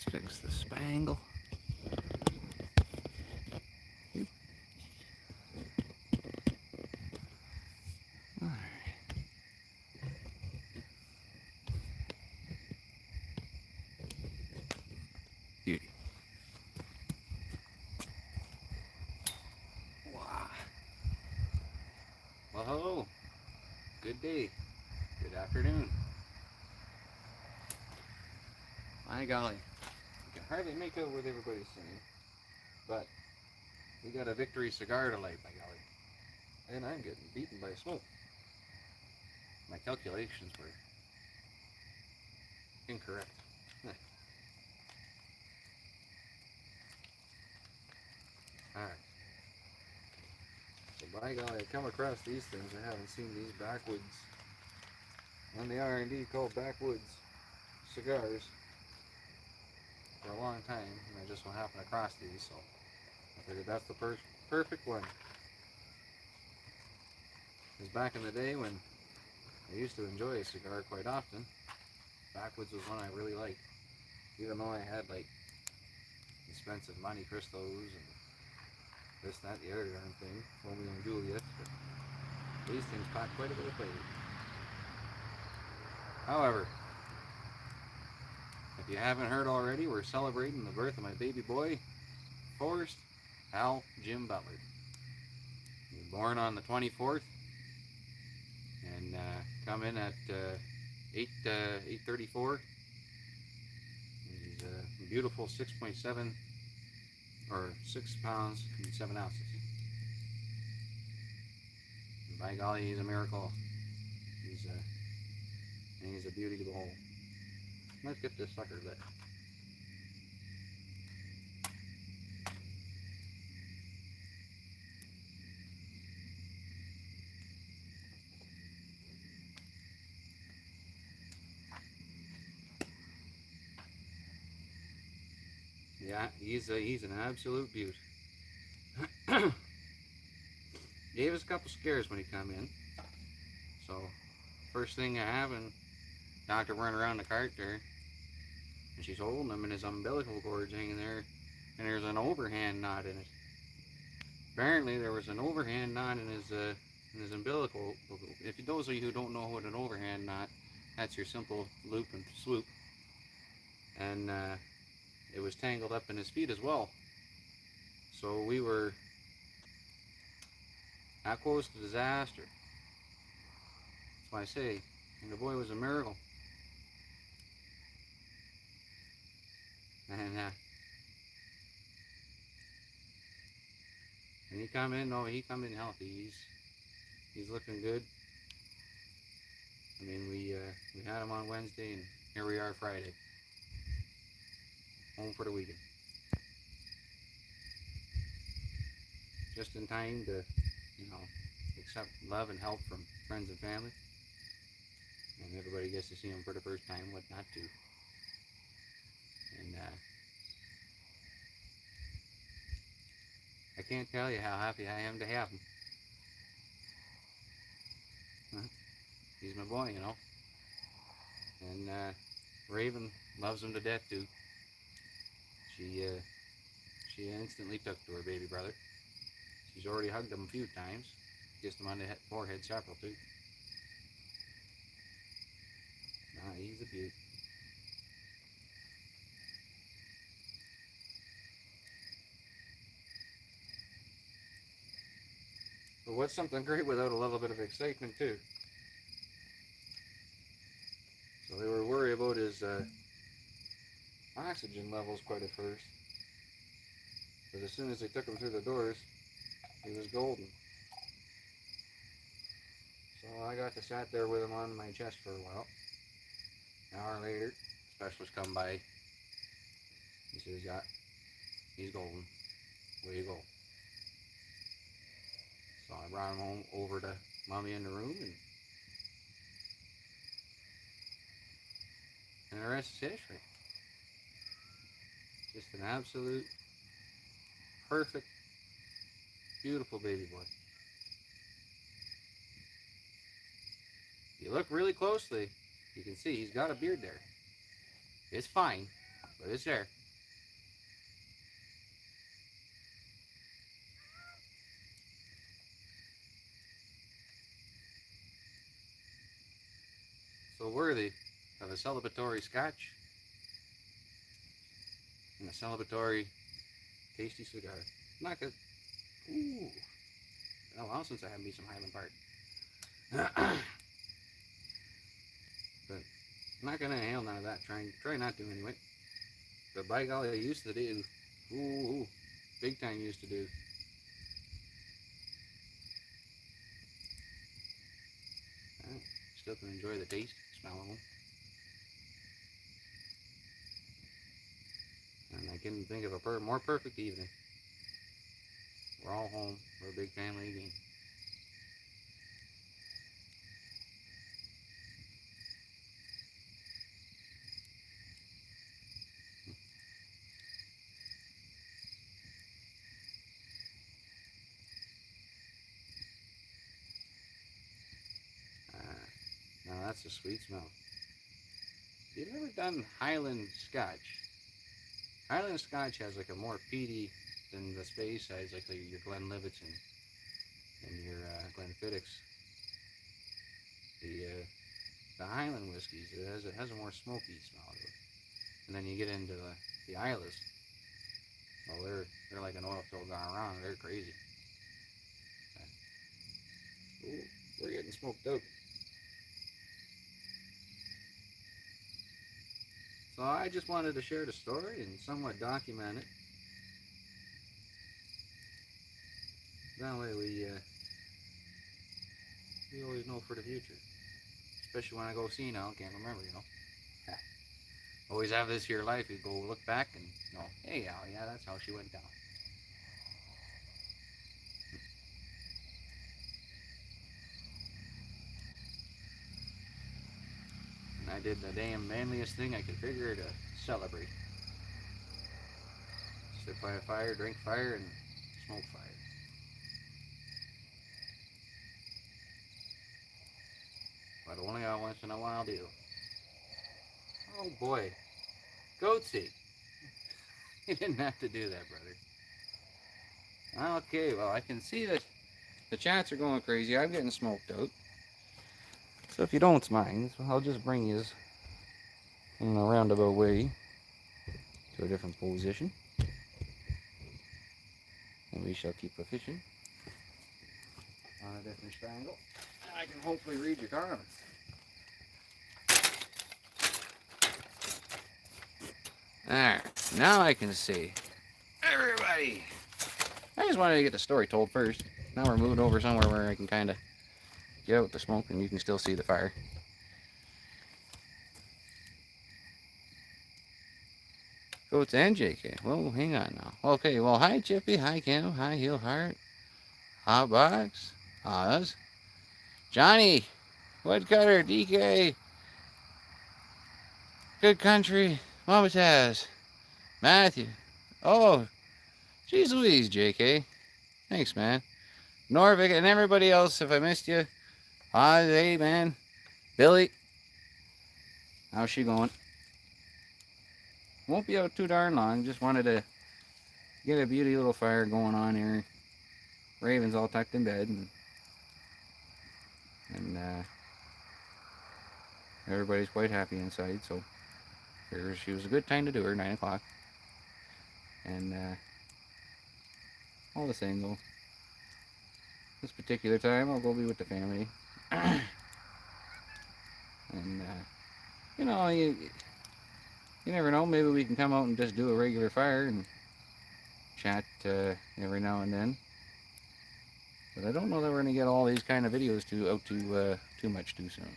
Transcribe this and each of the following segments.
fix the spangle. Oop. All right. Beauty. Wow. Well, hello. Good day. Good afternoon. My golly. You can hardly make out what everybody's saying, but we got a victory cigar to light, by golly. And I'm getting beaten by smoke. My calculations were incorrect. Alright. So by golly, I come across these things. I haven't seen these backwoods on the R&D called backwoods cigars for a long time, and I just happened across these, so I figured that's the perfect one. Because back in the day when I used to enjoy a cigar quite often, backwoods was one I really liked. Even though I had like expensive Monte Cristos and this, that, the other darn thing, Romeo and Juliet, but these things pack quite a bit of flavor. However, if you haven't heard already, we're celebrating the birth of my baby boy, Forrest Al Jim Butler. He was born on the 24th and come in at 8:34. He's a beautiful 6.7 or 6 pounds and 7 ounces. And by golly, he's a miracle. He's a beauty to behold. Let's get this sucker lit. Yeah, he's an absolute beaut. Gave us a couple scares when he come in. So first thing I have, and Doctor running around the cart there, and she's holding him, and his umbilical cord's hanging there, and there's an overhand knot in it. Apparently there was an overhand knot in his umbilical. If those of you who don't know what an overhand knot, that's your simple loop and swoop, and it was tangled up in his feet as well. So we were that close to disaster. That's why I say, and the boy was a miracle. And he come in, no, he come in healthy. He's looking good. I mean, we had him on Wednesday, and here we are Friday, home for the weekend. Just in time to, accept love and help from friends and family. And everybody gets to see him for the first time, what not to. And I can't tell you how happy I am to have him. He's my boy, And Raven loves him to death too. She instantly took to her baby brother. She's already hugged him a few times, kissed him on the forehead several too. Nah, he's a beaut. But what's something great without a little bit of excitement too? So they were worried about his oxygen levels quite at first. But as soon as they took him through the doors, he was golden. So I got to sat there with him on my chest for a while. An hour later, specialist come by. He says, yeah, he's golden. Way you go. So I brought him home over to Mommy in the room, and the rest is history. Just an absolute, perfect, beautiful baby boy. If you look really closely, you can see he's got a beard there. It's fine, but it's there. well worthy of a celebratory scotch and a celebratory tasty cigar. Not good. Ooh. Oh, well, since I had me some Highland Park. But I'm not gonna inhale none of that. Try not to anyway. But by golly, I used to do. Ooh, big time used to do. Still can enjoy the taste, smell of them. And I couldn't think of a more perfect evening. We're all home. We're a big family again. Now that's a sweet smell. You've ever done Highland Scotch? Highland Scotch has like a more peaty than the space size, like your Glenlivets and your Glenfiddichs. The Highland whiskeys, it has a more smoky smell to it. And then you get into the Islas. Well, they're like an oil spill gone wrong. They're crazy. Ooh, we're getting smoked out. So I just wanted to share the story and somewhat document it. That way we always know for the future. Especially when I go senile, can't remember, Always have this here life, you go look back and hey, yeah, that's how she went down. And I did the damn manliest thing I could figure to celebrate. Sit by a fire, drink fire, and smoke fire. But only a once in a while deal. Oh boy. Goatsy. You didn't have to do that, brother. Okay, well, I can see that the chats are going crazy. I'm getting smoked out. So if you don't mind, I'll just bring you in a roundabout way to a different position. And we shall keep fishing on a different strangle. I can hopefully read your comments. Alright, now I can see. Everybody! I just wanted to get the story told first. Now we're moving over somewhere where I can kind of get out the smoke and you can still see the fire. Goats and JK. Well, hang on now. Okay, well, hi Chippy, hi Cam, hi Heel Heart, Hot Box, Oz, Johnny, Woodcutter, DK, Good Country, Mama Taz, Matthew. Oh, geez Louise, JK. Thanks, man. Norvik and everybody else, if I missed you. Oz, hey, man. Billy. How's she going? Won't be out too darn long. Just wanted to get a beauty little fire going on here. Raven's all tucked in bed. And everybody's quite happy inside, so she was a good time to do her, 9 o'clock. And all the same though, this particular time I'll go be with the family. And you never know, maybe we can come out and just do a regular fire and chat every now and then. But I don't know that we're going to get all these kind of videos out too much too soon.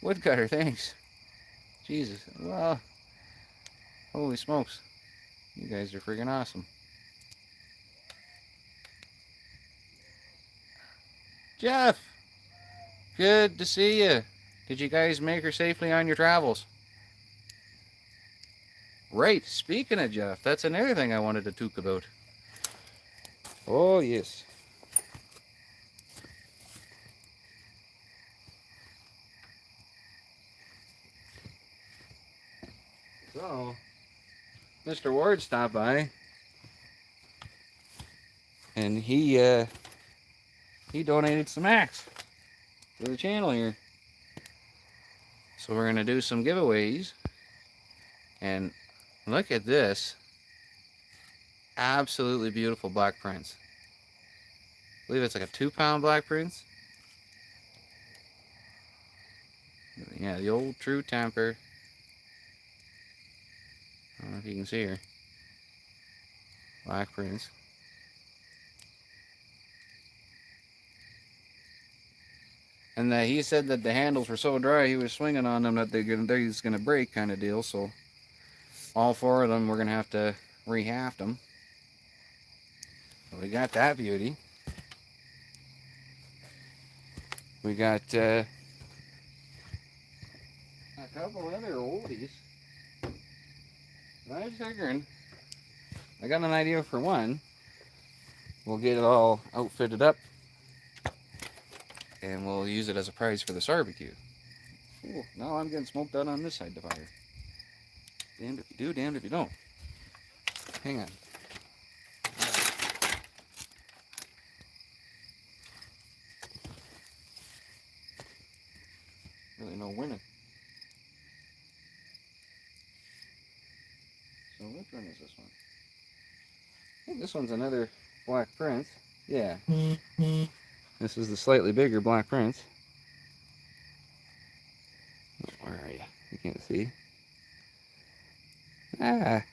Woodcutter, thanks. Jesus, well, holy smokes. You guys are freaking awesome. Jeff, good to see you. Did you guys make her safely on your travels? Right, speaking of Jeff, that's another thing I wanted to talk about. Oh, yes. So, Mr. Ward stopped by, and he donated some axe to the channel here. So we're gonna do some giveaways, and look at this absolutely beautiful black prince. I believe it's like a 2-pound black prince. Yeah, the old true temper. I don't know if you can see her. Black prince. And he said that the handles were so dry he was swinging on them that they're gonna break, kind of deal. So all 4 of them we're gonna have to rehaft them. So we got that beauty. We got a couple other oldies. I was figuring, I got an idea for one. We'll get it all outfitted up, and we'll use it as a prize for this barbecue. Ooh, now I'm getting smoked out on this side of the fire. Damned if you do, damned if you don't. Hang on. Really no winning. So which one is this one? I think this one's another black prince. Yeah. This is the slightly bigger black prince. Where are you? You can't see. Ah.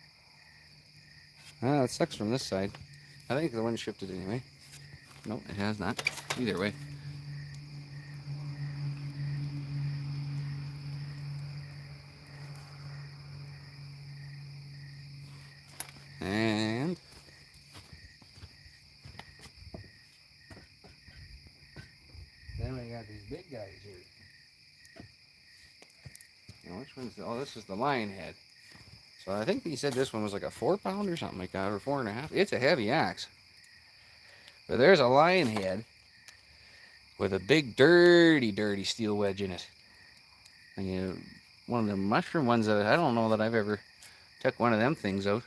Ah, it sucks from this side. I think the wind shifted anyway. Nope, it has not. Either way. And then we got these big guys here. Now, which one's oh, this is the lion head. So I think he said this one was like a 4-pound or something like that, or 4.5. It's a heavy axe. But there's a lion head with a big, dirty steel wedge in it. And one of the mushroom ones that I don't know that I've ever took one of them things out.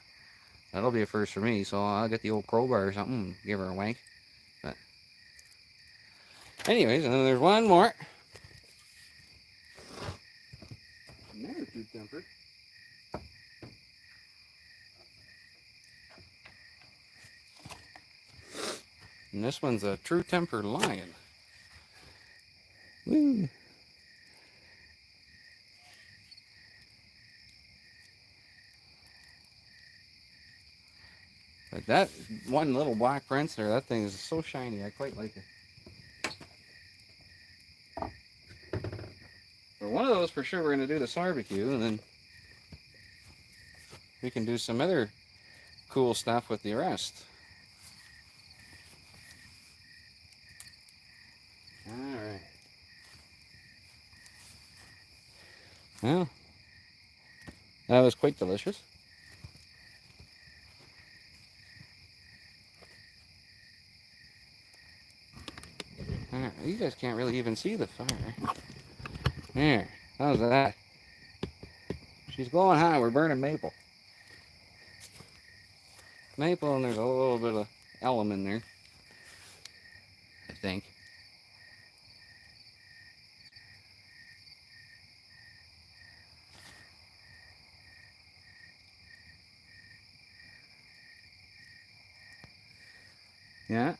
That'll be a first for me, so I'll get the old crowbar or something and give her a wank. But anyways, and then there's one more. Another true temper. And this one's a true temper lion. Woo! But that one little black prince there, that thing is so shiny. I quite like it. For one of those, for sure, we're going to do this barbecue, and then we can do some other cool stuff with the rest. Alright. Well, that was quite delicious. Alright, you guys can't really even see the fire. There, how's that? She's glowing hot. We're burning maple. Maple, and there's a little bit of alum in there, I think. Yeah.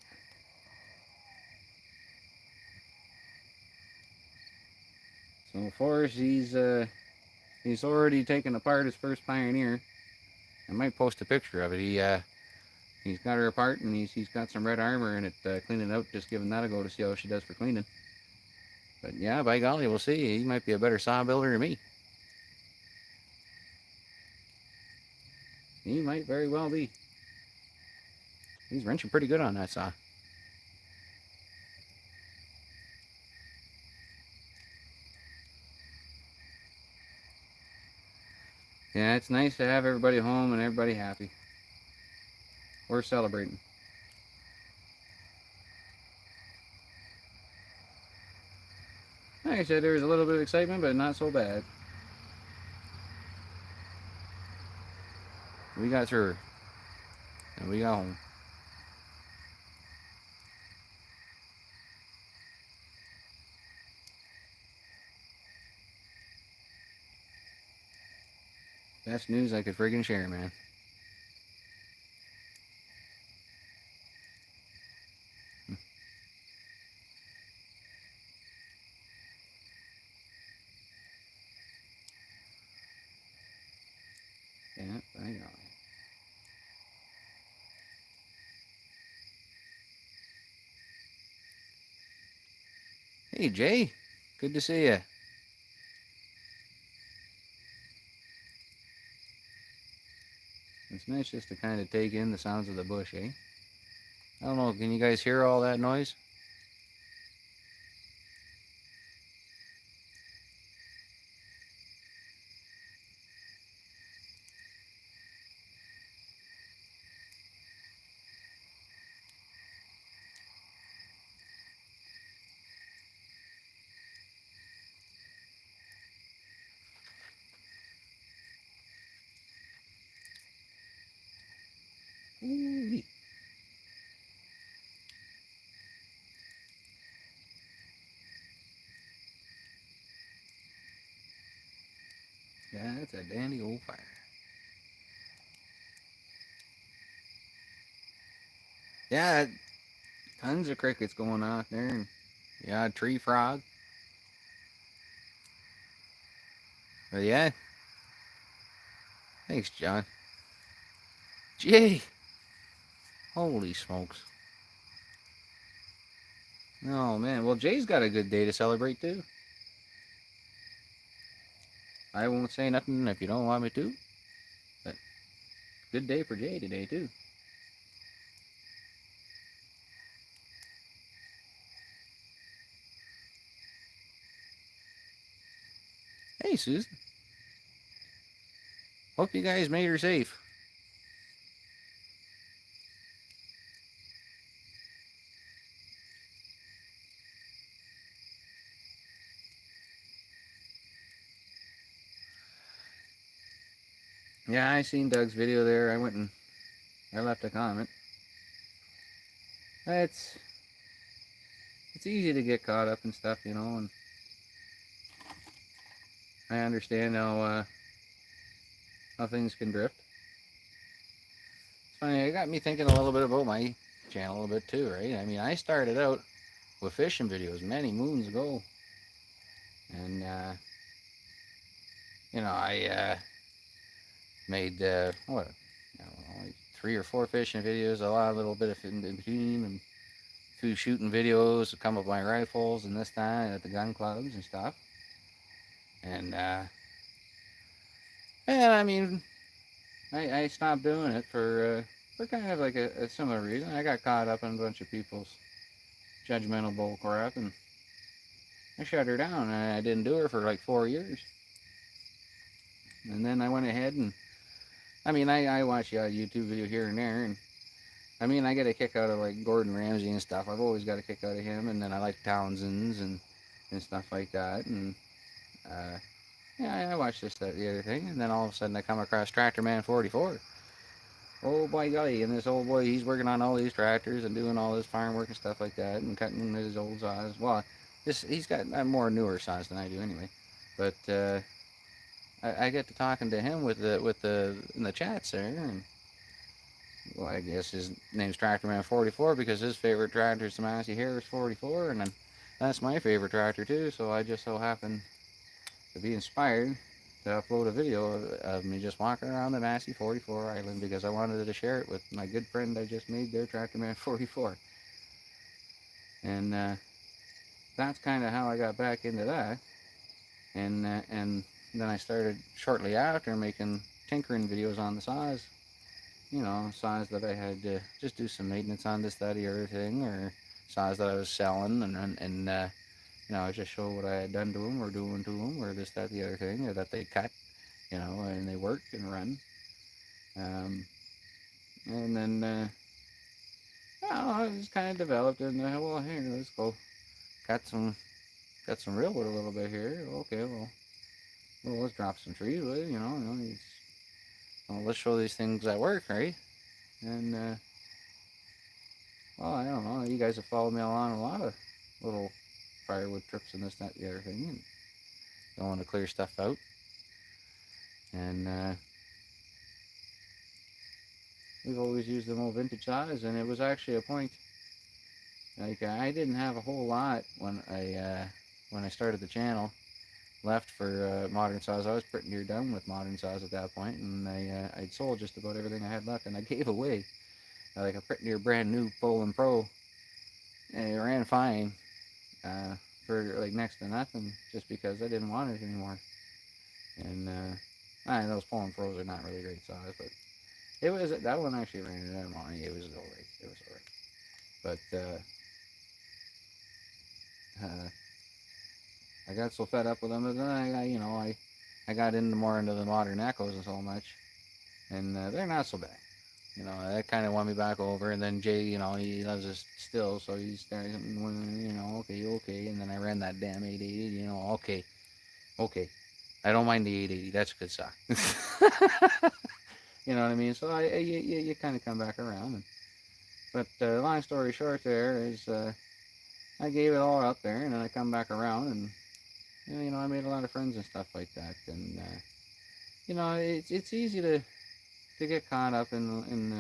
So Forrest, he's already taken apart his first Pioneer. I might post a picture of it. He's got her apart, and he's got some red armor in it, cleaning it out, just giving that a go to see how she does for cleaning. But yeah, by golly, we'll see. He might be a better saw builder than me. He might very well be. He's wrenching pretty good on that saw. Yeah, it's nice to have everybody home and everybody happy. We're celebrating. Like I said, there was a little bit of excitement, but not so bad. We got through, and we got home. Best news I could friggin' share, man. Yeah, I know. Hey, Jay. Good to see you. It's nice just to kind of take in the sounds of the bush, eh? I don't know, can you guys hear all that noise? Ooh. Yeah, it's a dandy old fire. Yeah, tons of crickets going on there, and yeah, tree frog. But yeah, thanks, John. Jay, holy smokes. Oh man, well Jay's got a good day to celebrate too. I won't say nothing if you don't want me to, but good day for Jay today too. Hey Susan, hope you guys made her safe. Yeah, I seen Doug's video there. I went and I left a comment. It's it's easy to get caught up in stuff, you know, and I understand how things can drift. It's funny, it got me thinking a little bit about my channel a little bit too, right? I mean, I started out with fishing videos many moons ago, and I made what, I don't know, like 3 or 4 fishing videos, a lot, a little bit of in between, and 2 shooting videos to come up with my rifles and this time at the gun clubs and stuff. And and I mean, I stopped doing it for kind of like a similar reason. I got caught up in a bunch of people's judgmental bull crap, and I shut her down. And I didn't do her for like 4 years, and then I went ahead and I mean, I watch a YouTube video here and there, and I mean, I get a kick out of like Gordon Ramsay and stuff. I've always got a kick out of him, and then I like Townsend's and stuff like that, and uh, yeah, I watched this, that, the other thing, and then all of a sudden I come across Tractor Man 44. Oh boy, golly, and this old boy, he's working on all these tractors and doing all this farm work and stuff like that, and cutting his old saws. Well, he's got more newer saws than I do anyway, but I get to talking to him with the in the chats there, and well, I guess his name's Tractor Man 44 because his favorite tractor is the Massey Harris 44, and then that's my favorite tractor too. So I just so happen to be inspired to upload a video of me just walking around the Massey 44 Island because I wanted to share it with my good friend I just made there, Tractor Man 44, and that's kind of how I got back into that, and then I started shortly after making tinkering videos on the saws. You know, saws that I had to just do some maintenance on, this, that, the other thing, or saws that I was selling, and you know, I just show what I had done to them, or doing to them, or this, that, the other thing, or that they cut, you know, and they work and run. Um, and then, I just kind of developed, and well, here, let's go cut some real wood a little bit here. Okay, well, let's drop some trees, well, let's show these things that work, right? And well, I don't know. You guys have followed me along a lot of little firewood trips and this, that, the other thing, and going to clear stuff out. And we've always used them old vintage saws, and it was actually a point. Like I didn't have a whole lot when I started the channel left for modern saws. I was pretty near done with modern saws at that point, and I'd sold just about everything I had left, and I gave away like a pretty near brand new Poland Pro, and it ran fine for like next to nothing, just because I didn't want it anymore. And I know those Poland Pros are not really great saws, but it was that one actually ran it out on. It was alright. It was alright. But I got so fed up with them, and then I got into the modern Echoes and so much, and they're not so bad. That kind of won me back over. And then Jay, he loves us still, so he's starting, okay. And then I ran that damn 880, okay. I don't mind the 880. That's a good sock. You know what I mean? So you kind of come back around. But long story short, there is I gave it all up there, and then I come back around, and I made a lot of friends and stuff like that. And it's easy to get caught up in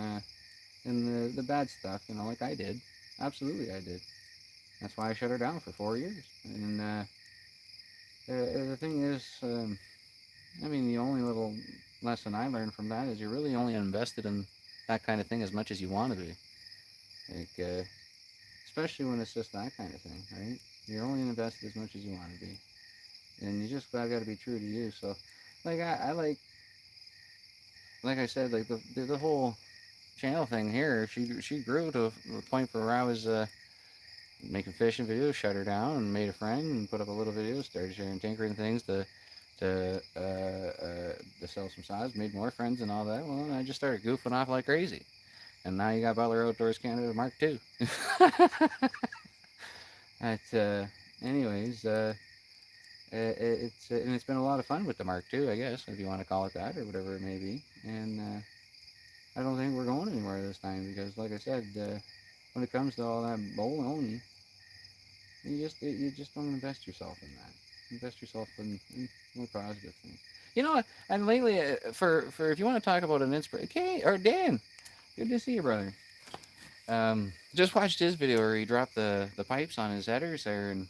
the bad stuff, like I did. Absolutely, I did. That's why I shut her down for 4 years. And the thing is, the only little lesson I learned from that is you're really only invested in that kind of thing as much as you want to be. Like, especially when it's just that kind of thing, right? You're only invested as much as you want to be, and you just got to be true to you. So, like I like I said, like the whole channel thing here, she grew to a point where I was making fishing videos, shut her down, and made a friend, and put up a little video, started sharing tinkering things to sell some saws, made more friends and all that. Well, and I just started goofing off like crazy, and now you got Butler Outdoors Canada Mark II. Anyways, it's been a lot of fun with the Mark II, I guess, if you want to call it that, or whatever it may be. And I don't think we're going anywhere this time, because, like I said, when it comes to all that baloney, you just don't invest yourself in that. Invest yourself in more positive things. And lately, for if you want to talk about an inspiration, okay, or Dan, good to see you, brother. Just watched his video where he dropped the pipes on his headers there, and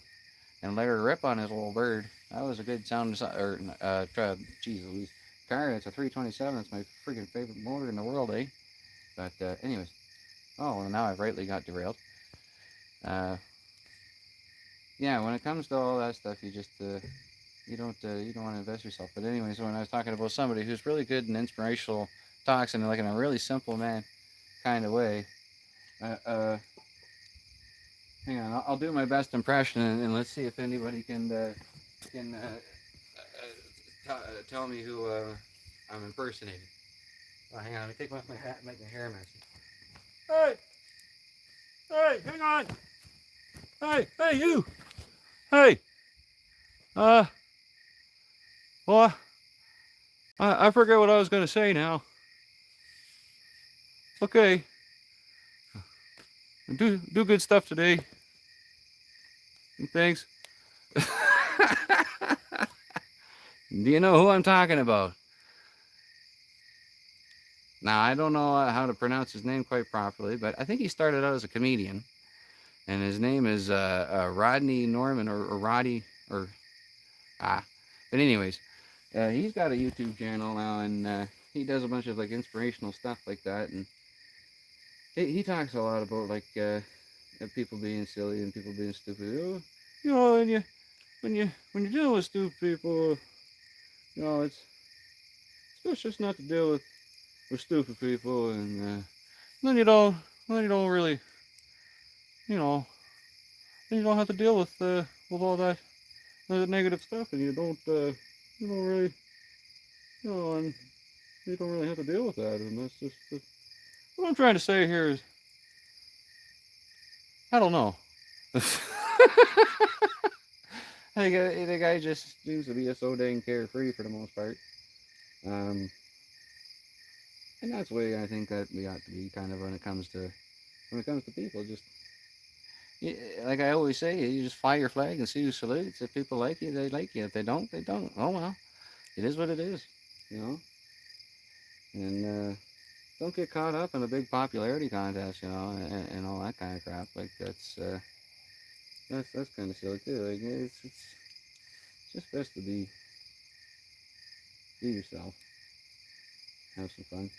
let her rip on his little bird. That was a good sound. Or geez Louise, car. It's a 327. It's my freaking favorite motor in the world, eh? But anyways, well, now I've rightly got derailed. Yeah, when it comes to all that stuff, you just you don't want to invest yourself. But anyways, when I was talking about somebody who's really good and inspirational talks, and like in a really simple man kind of way. Hang on, I'll do my best impression, and let's see if anybody can tell me who I'm impersonating. Oh, hang on, let me take off my hat and make my hair messy. Hey, hang on. Hey, you. Hey. Well, I forget what I was gonna say now. Okay. Do good stuff today. Thanks. Do you know who I'm talking about? Now, I don't know how to pronounce his name quite properly, but I think he started out as a comedian, and his name is Rodney Norman or Roddy or But anyways, he's got a YouTube channel now, and he does a bunch of like inspirational stuff like that, and he talks a lot about like people being silly and people being stupid. When you're dealing with stupid people, it's best just not to deal with stupid people, and then you don't really, then you don't have to deal with all that negative stuff, and you don't really, and you don't really have to deal with that, and that's just what I'm trying to say here is, I don't know. I think the guy just seems to be so dang carefree for the most part. And that's the way I think that we ought to be kind of when it comes to people. Just like I always say, you just fly your flag and see who salutes. If people like you, they like you. If they don't, they don't. Oh well, it is what it is, And don't get caught up in a big popularity contest, and all that kind of crap. Like that's kind of silly too. Like it's just best to be yourself, have some fun.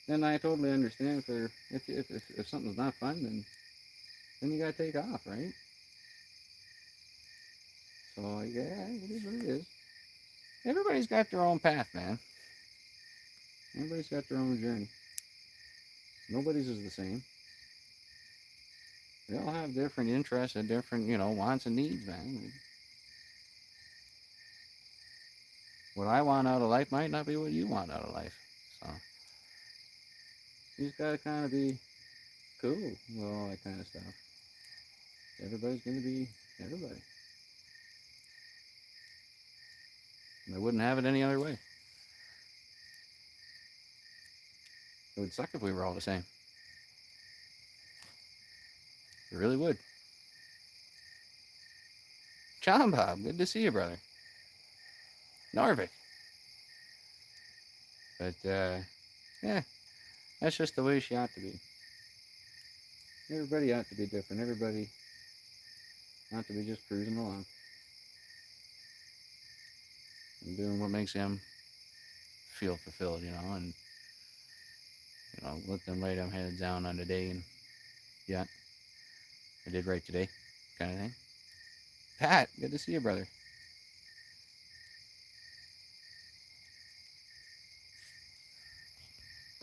And I totally understand for if something's not fun, then you gotta take off, right? So yeah, it is what it is. Everybody's got their own path, man. Everybody's got their own journey. Nobody's is the same. They all have different interests and different, wants and needs, man. What I want out of life might not be what you want out of life. So you just gotta kind of be cool with all that kind of stuff. Everybody's gonna be everybody. And I wouldn't have it any other way. It would suck if we were all the same. It really would. John Bob, good to see you, brother. Norvik. But, yeah, that's just the way she ought to be. Everybody ought to be different. Everybody ought to be just cruising along. And doing what makes them feel fulfilled, and, let them lay them heads down on the day and, yeah, I did right today, kind of thing. Pat, good to see you, brother.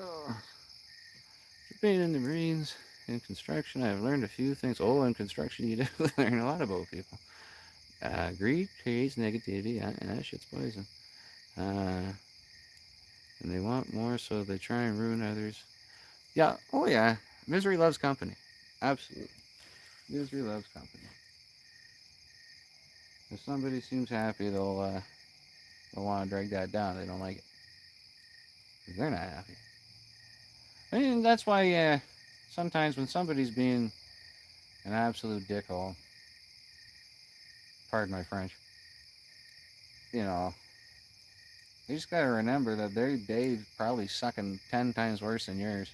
Oh. Being in the Marines, in construction, I've learned a few things. Oh, in construction, you definitely learn a lot about people. Greed creates negativity, and that shit's poison. And they want more, so they try and ruin others. Yeah, oh yeah. Misery loves company. Absolutely. Misery loves company. If somebody seems happy, they'll want to drag that down. They don't like it. Because they're not happy. I mean, that's why sometimes when somebody's being an absolute dickhole, pardon my French, you just gotta remember that their day's probably sucking 10 times worse than yours.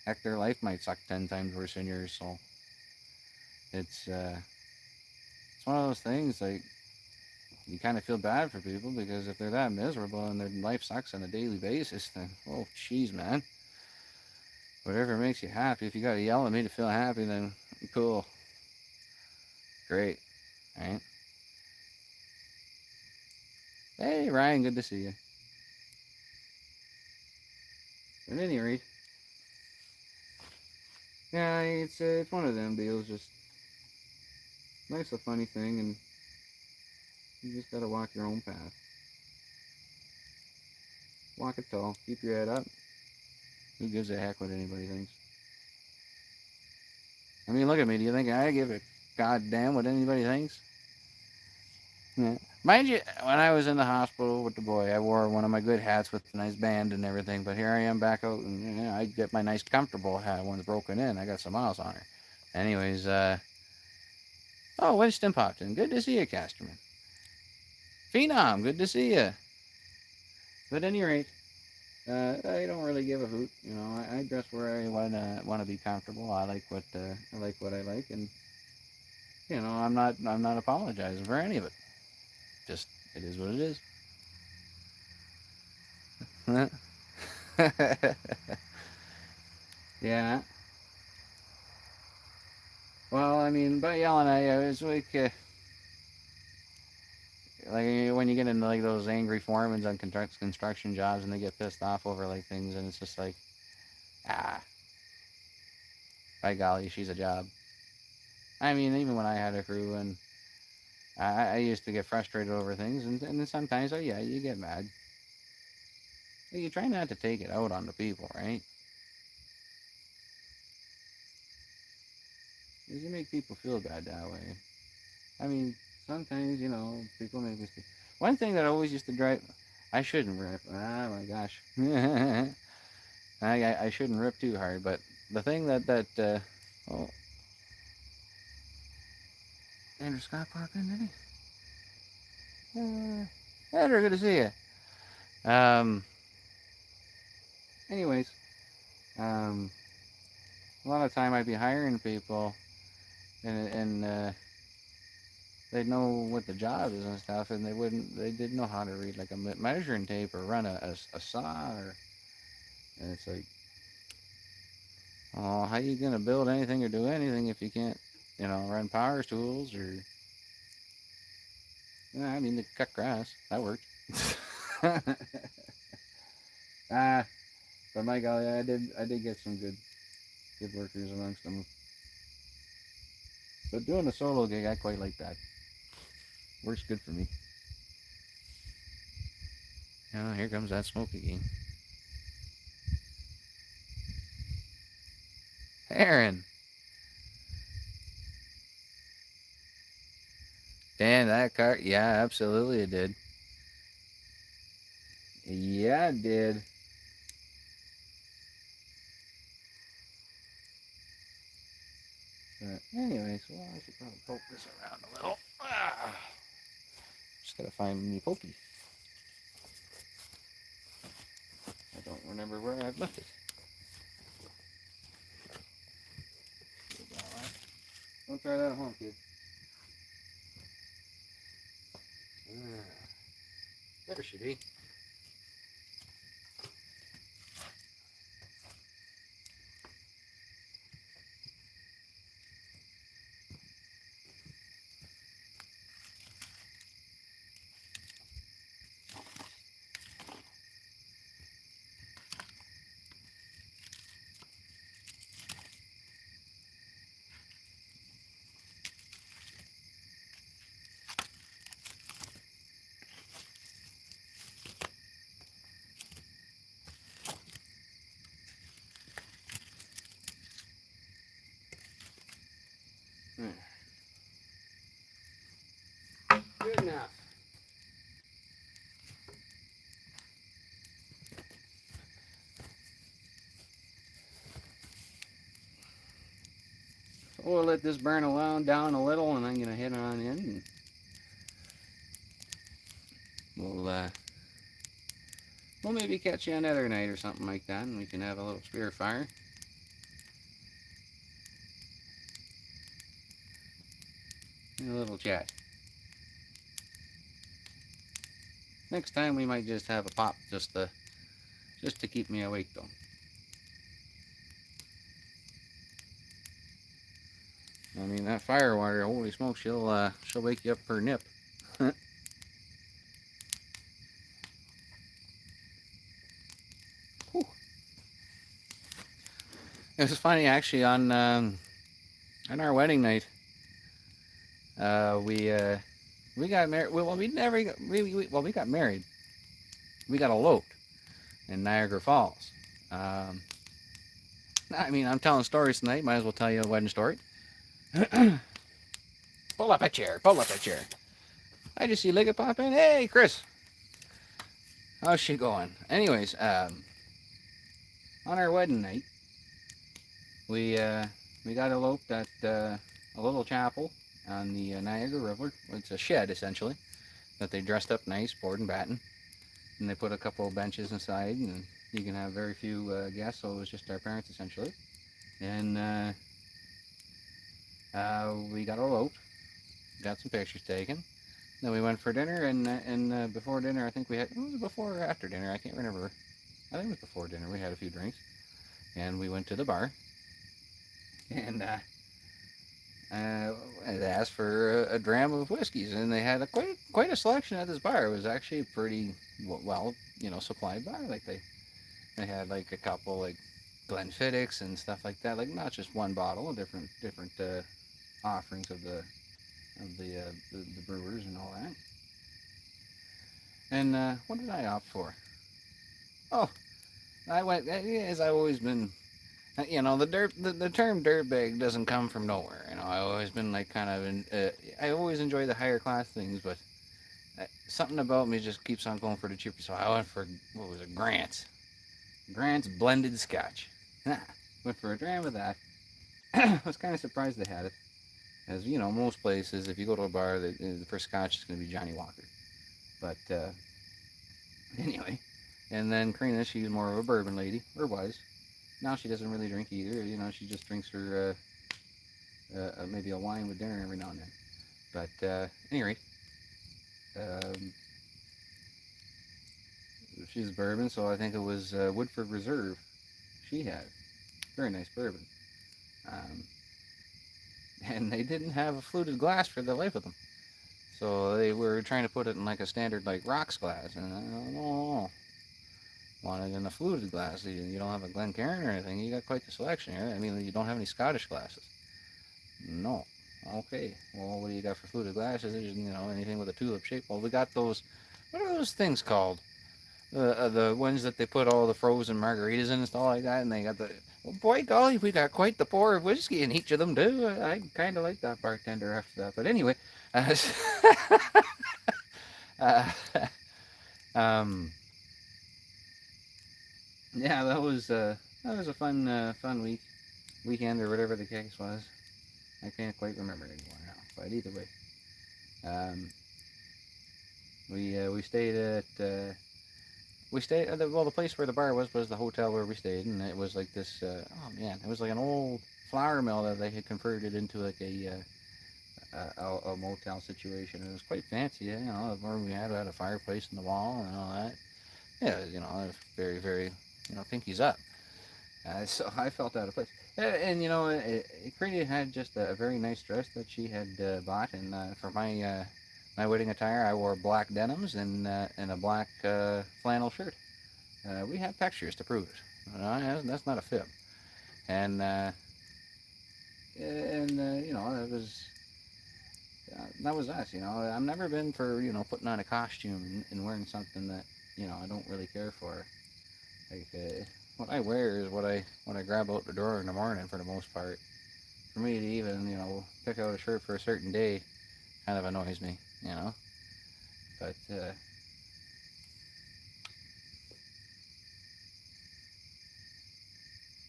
Heck, their life might suck 10 times worse than yours, so it's one of those things, like, you kind of feel bad for people, because if they're that miserable and their life sucks on a daily basis, then, oh, jeez, man. Whatever makes you happy. If you gotta yell at me to feel happy, then cool. Great. Right? Hey, Ryan, good to see you. At any rate, yeah, it's one of them deals. Just life's a funny thing, and you just gotta walk your own path. Walk it tall. Keep your head up. Who gives a heck what anybody thinks? I mean, look at me. Do you think I give a goddamn what anybody thinks? Yeah. Mind you, when I was in the hospital with the boy, I wore one of my good hats with a nice band and everything. But here I am back out, and I get my nice comfortable hat. One's broken in. I got some miles on her. Anyways, oh, Winston popped in. Good to see you, Casterman. Phenom, good to see you. But at any rate, I don't really give a hoot. I dress where I wanna be comfortable. I like what I like, and I'm not apologizing for any of it. Just it is what it is. Yeah. Well, I mean, by yelling at you, it's like when you get into like those angry foremans on construction jobs, and they get pissed off over like things, and it's just like, by golly, she's a job. I mean, even when I had a crew, and I used to get frustrated over things, and then sometimes, oh yeah, you get mad. You try not to take it out on the people, right? Because you make people feel bad that way. I mean, sometimes, people make mistakes. One thing that always used to drive... I shouldn't rip. Ah, my gosh. I shouldn't rip too hard, but the thing oh... Andrew Scott popped in, did he? Andrew, good to see you. anyways, a lot of time I'd be hiring people, and they'd know what the job is and stuff, and they didn't know how to read like a measuring tape or run a saw, and it's like, oh, how you gonna build anything or do anything if you can't, run power tools or, I mean, to cut grass, that worked. ah, but my golly, I did get some good workers amongst them. But doing a solo gig, I quite like that. Works good for me. Oh, here comes that smoke again. Aaron. Dan, that car, yeah, absolutely it did. Yeah, it did. But anyways, well, I should probably poke this around a little. Just gotta find me pokey. I don't remember where I've left it. Don't try that at home, kid. There she be. Good enough. We'll let this burn down a little, and I'm gonna head on in. And we'll maybe catch you another night or something like that, and we can have a little spirit fire. And a little chat. Next time we might just have a pop, just to keep me awake though. I mean, that fire water, holy smoke, she'll wake you up per nip. It was funny actually on our wedding night. We got married. Well, we never got, we got married. We got eloped in Niagara Falls. I mean, I'm telling stories tonight. Might as well tell you a wedding story. Pull up a chair. Pull up a chair. I just see Liggett pop in. Hey, Chris. How's she going? Anyways, on our wedding night, we got eloped at a little chapel on the Niagara River. It's a shed essentially that they dressed up nice, board and batten, and they put a couple of benches inside, and you can have very few guests. So it was just our parents essentially, and we got eloped, got some pictures taken. Then we went for dinner, and before dinner, I think we had, was it before or after dinner? I can't remember. I think it was before dinner. We had a few drinks, and we went to the bar, and I asked for a dram of whiskeys, and they had quite a selection at this bar. It was actually pretty well, supplied bar. Like they had like a couple like Glenfiddichs and stuff like that. Like not just one bottle, different offerings of the brewers and all that. And what did I opt for? Oh, I went, as I've always been. The term dirtbag doesn't come from nowhere. I've always been like kind of I always enjoy the higher class things, but something about me just keeps on going for the cheaper. So I went for, what was it, Grant's blended Scotch. Went for a dram of that. I was kind of surprised they had it, as most places, if you go to a bar, the first Scotch is going to be Johnny Walker. But anyway, And then Karina, she's more of a bourbon lady, or was. Now she doesn't really drink either. You know, she just drinks her maybe a wine with dinner every now and then. But anyway, um, she's bourbon, so I think it was Woodford Reserve she had. Very nice bourbon. Um, and they didn't have a fluted glass for the life of them. So they were trying to put it in like a standard like rocks glass, and I don't know. Want it in a fluted glass. You don't have a Glencairn or anything. You got quite the selection here. I mean, you don't have any Scottish glasses. No. Okay. Well, what do you got for fluted glasses? You know, anything with a tulip shape. Well, we got those. What are those things called? The ones that they put all the frozen margaritas in and stuff like that, and they got the. Well, boy, golly, we got quite the pour of whiskey in each of them too. I kind of like that bartender after that. But anyway, uh, um, yeah, that was a fun weekend or whatever the case was. I can't quite remember it anymore now. But either way, um, we stayed at well, the place where the bar was the hotel where we stayed, and it was like this. Oh man, it was like an old flour mill that they had converted into like a motel situation. It was quite fancy, you know. The room we had a fireplace in the wall and all that. Yeah, you know, it was very, you know, pinkies up. So I felt out of place. And you know, Karina had just a very nice dress that she had bought, and for my wedding attire, I wore black denims and a black flannel shirt. We have pictures to prove it. That's not a fib. And you know, that was us. You know, I've never been for putting on a costume and wearing something that I don't really care for. Like what I wear is what I grab out the drawer in the morning for the most part. For me to even pick out a shirt for a certain day kind of annoys me. But yeah,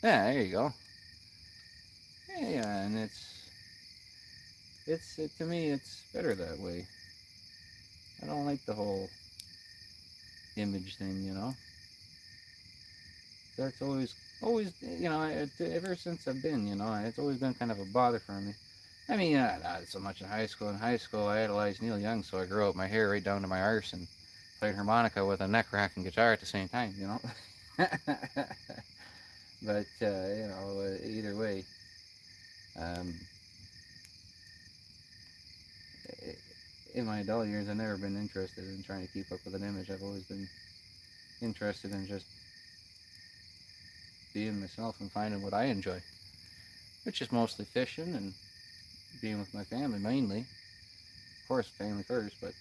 there you go. Yeah, and to me it's better that way. I don't like the whole image thing. That's always ever since I've been, it's always been kind of a bother for me. I mean, not so much in high school. In high school, I idolized Neil Young, so I grew out my hair right down to my arse and played harmonica with a neck rack and guitar at the same time. But either way, um, in my adult years, I've never been interested in trying to keep up with an image. I've always been interested in just being myself and finding what I enjoy, which is mostly fishing and being with my family mainly. Of course, family first, but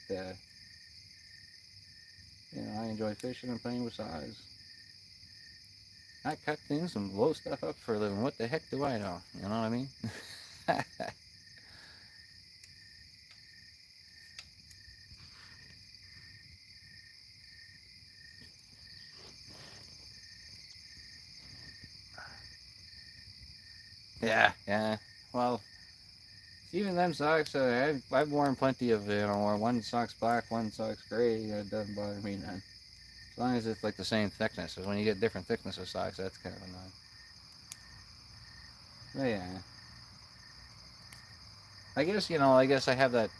I enjoy fishing and playing with saws. I cut things and blow stuff up for a living. What the heck do I know? You know what I mean? Yeah. Well, even them socks, I've worn plenty of, one sock's black, one sock's gray. It doesn't bother me none. As long as it's like the same thickness. Because when you get different thickness of socks, that's kind of annoying. But yeah. I guess I have that,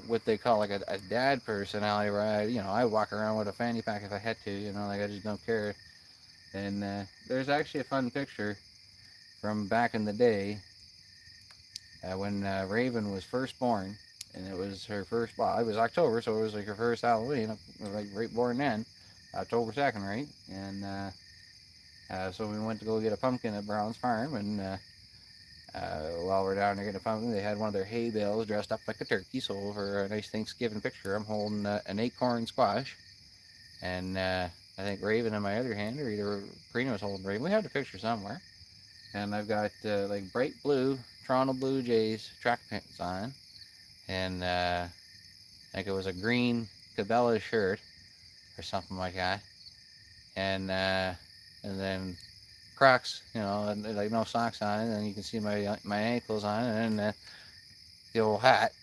what they call like a dad personality where I walk around with a fanny pack if I had to, like I just don't care. And there's actually a fun picture from back in the day when Raven was first born, and it was her first. Well, it was October, so it was like her first Halloween. It was like right born then, October 2nd, right? And so we went to go get a pumpkin at Brown's Farm, and while we're down there getting a pumpkin, they had one of their hay bales dressed up like a turkey. So for a nice Thanksgiving picture, I'm holding an acorn squash, and I think Raven in my other hand, or either Karina was holding Raven. We have the picture somewhere. And I've got like bright blue Toronto Blue Jays track pants on, and I think it was a green Cabela shirt or something like that, and then Crocs, and, like no socks on it, and you can see my ankles on it, and the old hat,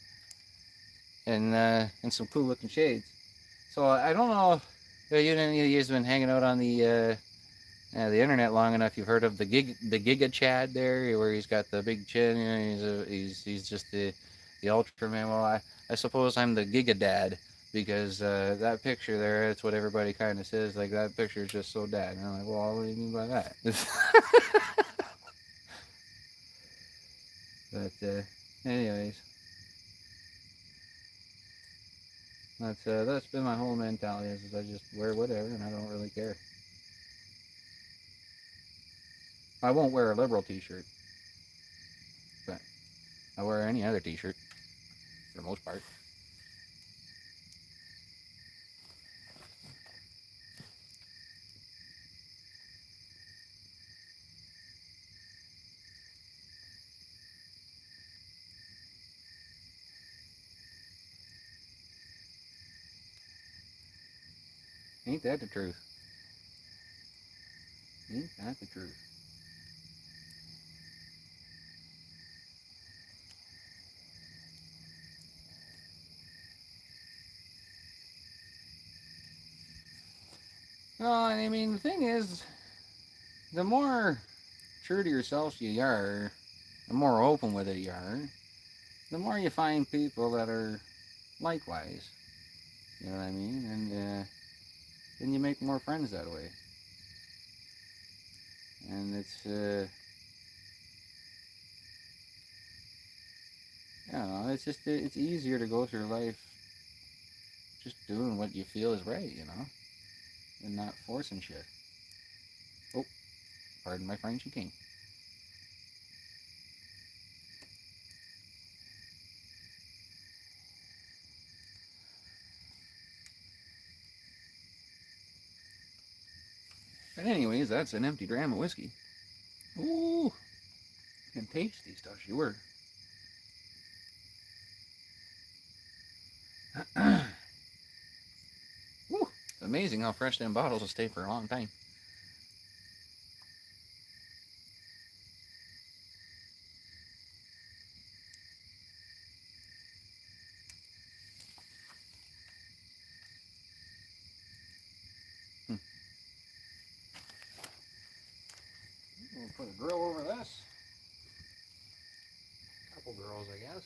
and some cool looking shades. So I don't know You've been hanging out on the internet long enough. You've heard of the Giga Chad there, where he's got the big chin. He's just the Ultraman. Well, I suppose I'm the Giga Dad because that picture there, that's what everybody kind of says. Like that picture is just so dad. And I'm like, well, what do you mean by that? But anyways, that's been my whole mentality. Is I just wear whatever and I don't really care. I won't wear a liberal T-shirt, but I wear any other T-shirt for the most part. Ain't that the truth? Ain't that the truth? Well, I mean, the thing is, the more true to yourself you are, the more open with it you are, the more you find people that are likewise. You know what I mean? And then you make more friends that way. And I don't know, it's easier to go through life just doing what you feel is right, and not forcing shit. Oh, pardon my French, you came. But anyways, that's an empty dram of whiskey. Ooh, and tasty stuff, sure. Ooh, it's amazing how fresh them bottles will stay for a long time. We'll put a grill over this. A couple grills, I guess.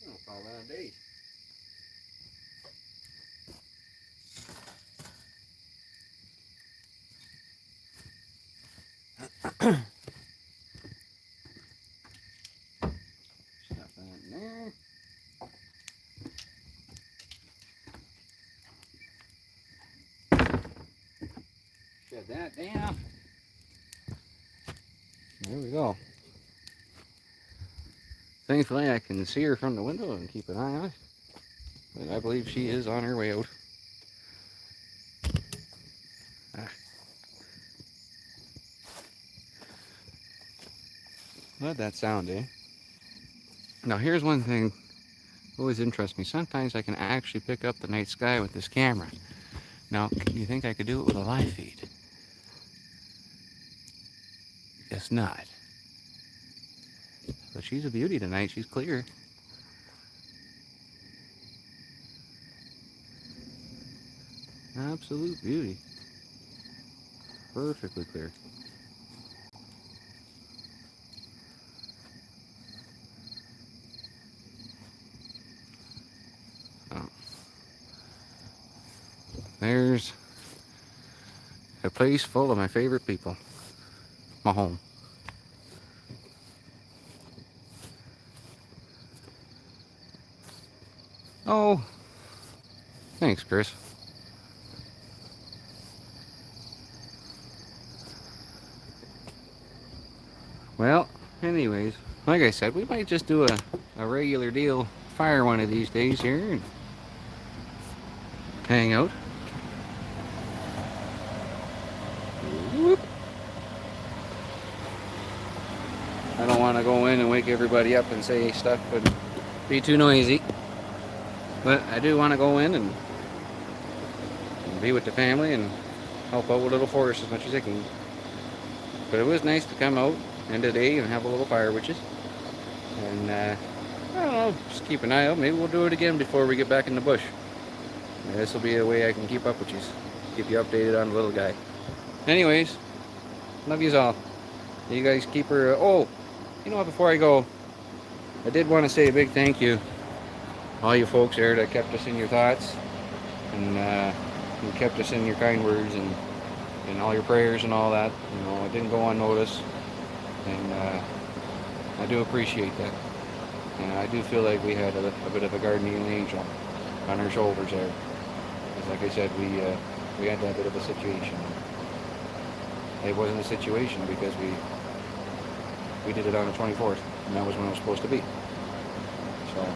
I'll call that a day. Stuff that in there. Shut that down. There we go. Thankfully, I can see her from the window and keep an eye on it. But I believe she is on her way out. Ah. Let that sound, eh? Now, here's one thing that always interests me. Sometimes I can actually pick up the night sky with this camera. Now, you think I could do it with a live feed? It's not. But she's a beauty tonight. She's clear. Absolute beauty. Perfectly clear. Oh. There's a place full of my favorite people. My home. Oh, thanks, Chris. Well, anyways, like I said, we might just do a regular deal fire one of these days here and hang out. Whoop. I don't want to go in and wake everybody up and say stuff and be too noisy. But I do want to go in and be with the family and help out with little Forrest as much as I can. But it was nice to come out end of the day and have a little fire with you. And I don't know, just keep an eye out. Maybe we'll do it again before we get back in the bush. This will be a way I can keep up with you, keep you updated on the little guy. Anyways, love yous all. You guys keep her. Oh, you know what? Before I go, I did want to say a big thank you, all you folks there that kept us in your thoughts and kept us in your kind words and all your prayers and all that. You know, it didn't go unnoticed, and I do appreciate that. And I do feel like we had a bit of a guardian angel on our shoulders there. Because like I said, we had that bit of a situation. It wasn't a situation because we did it on the 24th, and that was when it was supposed to be. So,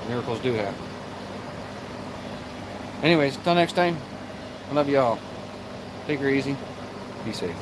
miracles do happen. Anyways, until next time, I love you all. Take her easy. Be safe.